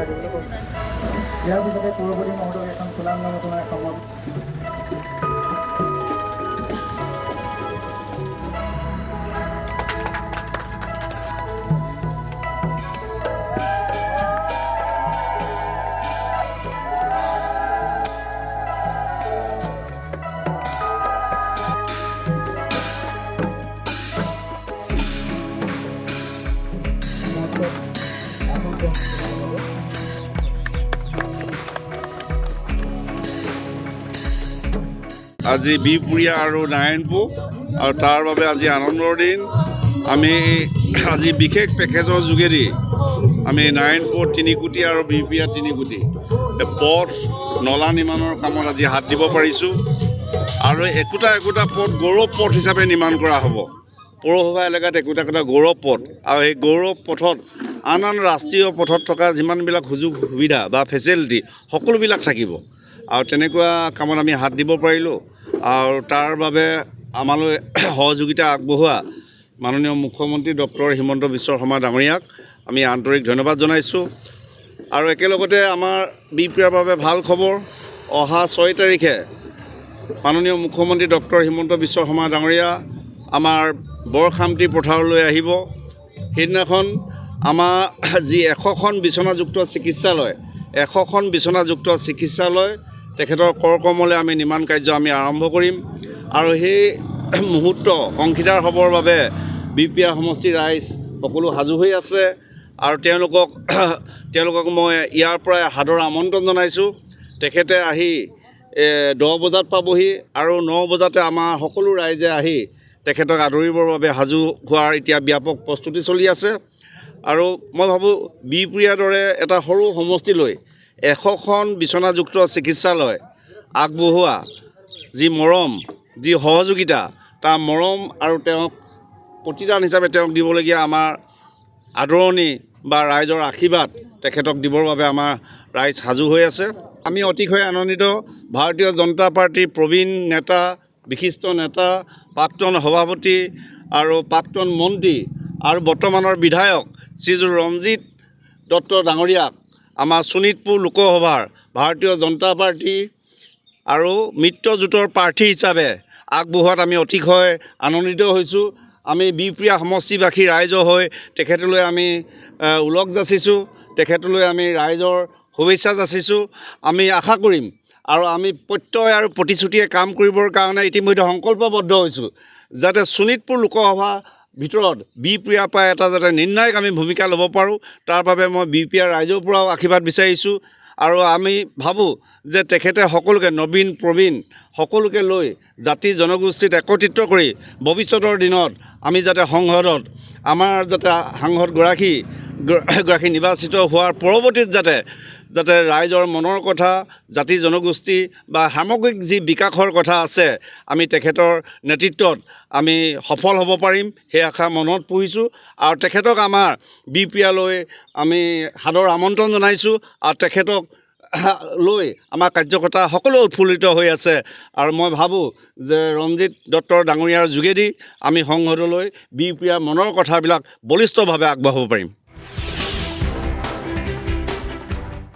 পুৰস্কাৰ দিবলৈ কৈছে। ইয়াৰ পিছতে পৌৰপতি মহোদয়ক এখন ফুলাম নমুনা সমৰ্পণ আজি বিহপুৰীয়া আৰু নাৰায়ণপুৰ আৰু তাৰ বাবে আজি আনন্দৰ দিন। আমি আজি বিশেষ পেকেজৰ যোগেদি আমি নাৰায়ণপুৰ 3 কোটি আৰু বিহপুৰীয়া 3 কোটি পথ নলা নিৰ্মাণৰ কামত আজি হাত দিব পাৰিছোঁ। আৰু একোটা পথ গৌৰৱ পথ হিচাপে নিৰ্মাণ কৰা হ'ব। পৌৰসভা এলেকাত একোটা গৌৰৱ পথ, আৰু এই গৌৰৱ পথত আন ৰাষ্ট্ৰীয় পথত থকা যিমানবিলাক সুযোগ সুবিধা বা ফেচিলিটি সকলোবিলাক থাকিব। আৰু তেনেকুৱা কামত আমি হাত দিব পাৰিলোঁ। আৰু তাৰ বাবে আমালৈ সহযোগিতা আগবঢ়োৱা মাননীয় মুখ্যমন্ত্ৰী ডক্টৰ হিমন্ত বিশ্ব শৰ্মা ডাঙৰীয়াক আমি আন্তৰিক ধন্যবাদ জনাইছোঁ। আৰু একেলগতে আমাৰ বিহপুৰীয়াৰ বাবে ভাল খবৰ, অহা 6 তাৰিখে মাননীয় মুখ্যমন্ত্ৰী ডক্টৰ হিমন্ত বিশ্ব শৰ্মা ডাঙৰীয়া আমাৰ বৰখামতি পথাৰলৈ আহিব। সেইদিনাখন আমাৰ যি 100খন বিচনাযুক্ত চিকিৎসালয় তেখেতৰ কৰকমলে আমি নিৰ্মাণ কাৰ্য আমি আৰম্ভ কৰিম। আৰু সেই মুহূৰ্ত অংশীদাৰ হ'বৰ বাবে বিহপুৰীয়া সমষ্টিৰ ৰাইজ সকলো সাজু হৈ আছে। আৰু তেওঁলোকক মই ইয়াৰ পৰাই সাদৰ আমন্ত্ৰণ জনাইছোঁ। তেখেতে আহি 10 বজাত পাবহি আৰু 9 বজাতে আমাৰ সকলো ৰাইজে আহি তেখেতক আদৰিবৰ বাবে সাজু হোৱাৰ এতিয়া ব্যাপক প্ৰস্তুতি চলি আছে। আৰু মই ভাবোঁ বিহপুৰীয়াৰ দৰে এটা সৰু সমষ্টিলৈ 100খন বিচনাযুক্ত চিকিৎসালয় আগবঢ়োৱা যি মৰম, যি সহযোগিতা, তাৰ মৰম আৰু তেওঁক প্ৰতিদান হিচাপে তেওঁক দিবলগীয়া আমাৰ আদৰণি বা ৰাইজৰ আশীৰ্বাদ তেখেতক দিবৰ বাবে আমাৰ ৰাইজ সাজু হৈ আছে। আমি অতিশয় আনন্দিত। ভাৰতীয় জনতা পাৰ্টীৰ প্ৰবীণ নেতা, বিশিষ্ট নেতা, প্ৰাক্তন সভাপতি আৰু প্ৰাক্তন মন্ত্ৰী আৰু বৰ্তমানৰ বিধায়ক শ্ৰীযুত ৰঞ্জিত দত্ত ডাঙৰীয়াক আমাৰ শোণিতপুৰ লোকসভাৰ ভাৰতীয় জনতা পাৰ্টী আৰু মিত্ৰজোঁটৰ প্ৰাৰ্থী হিচাপে আগবঢ়োৱাত আমি অতিশয় আনন্দিত হৈছোঁ। আমি বিহপুৰীয়া সমষ্টিবাসী ৰাইজ হৈ তেখেতলৈ আমি ওলগ যাচিছোঁ, তেখেতলৈ আমি ৰাইজৰ শুভেচ্ছা যাচিছোঁ। আমি আশা কৰিম আৰু আমি প্ৰত্যয় আৰু প্ৰতিশ্ৰুতিয়ে কাম কৰিবৰ কাৰণে ইতিমধ্যে সংকল্পবদ্ধ হৈছোঁ, যাতে শোণিতপুৰ লোকসভা ভিতৰত বিহপুৰীয়াৰ পৰা এটা যাতে নিৰ্ণায়ক আমি ভূমিকা ল'ব পাৰোঁ। তাৰ বাবে মই বিহপুৰীয়াৰ ৰাইজৰ পৰাও আশীৰ্বাদ বিচাৰিছোঁ। আৰু আমি ভাবোঁ যে তেখেতে সকলোকে নবীন প্ৰবীণ সকলোকে লৈ জাতি জনগোষ্ঠীত একত্ৰিত কৰি ভৱিষ্যতৰ দিনত আমি যাতে সংসদত আমাৰ যাতে সাংসদগৰাকী নিৰ্বাচিত হোৱাৰ পৰৱৰ্তীত যাতে ৰাইজৰ মনৰ কথা, জাতি জনগোষ্ঠী বা সামগ্ৰিক যি বিকাশৰ কথা আছে, আমি তেখেতৰ নেতৃত্বত আমি সফল হ'ব পাৰিম, সেই আশা মনত পুহিছোঁ। আৰু তেখেতক আমাৰ বিহপুৰীয়ালৈ আমি সাদৰ আমন্ত্ৰণ জনাইছোঁ। আৰু তেখেতক লৈ আমাৰ কাৰ্যকৰ্তা সকলো উৎফুল্লিত হৈ আছে। আৰু মই ভাবোঁ যে ৰঞ্জিত দত্তৰ ডাঙৰীয়াৰ যোগেদি আমি সংসদলৈ বিহপুৰীয়াৰ মনৰ কথাবিলাক বলিষ্ঠভাৱে আগবঢ়াব পাৰিম।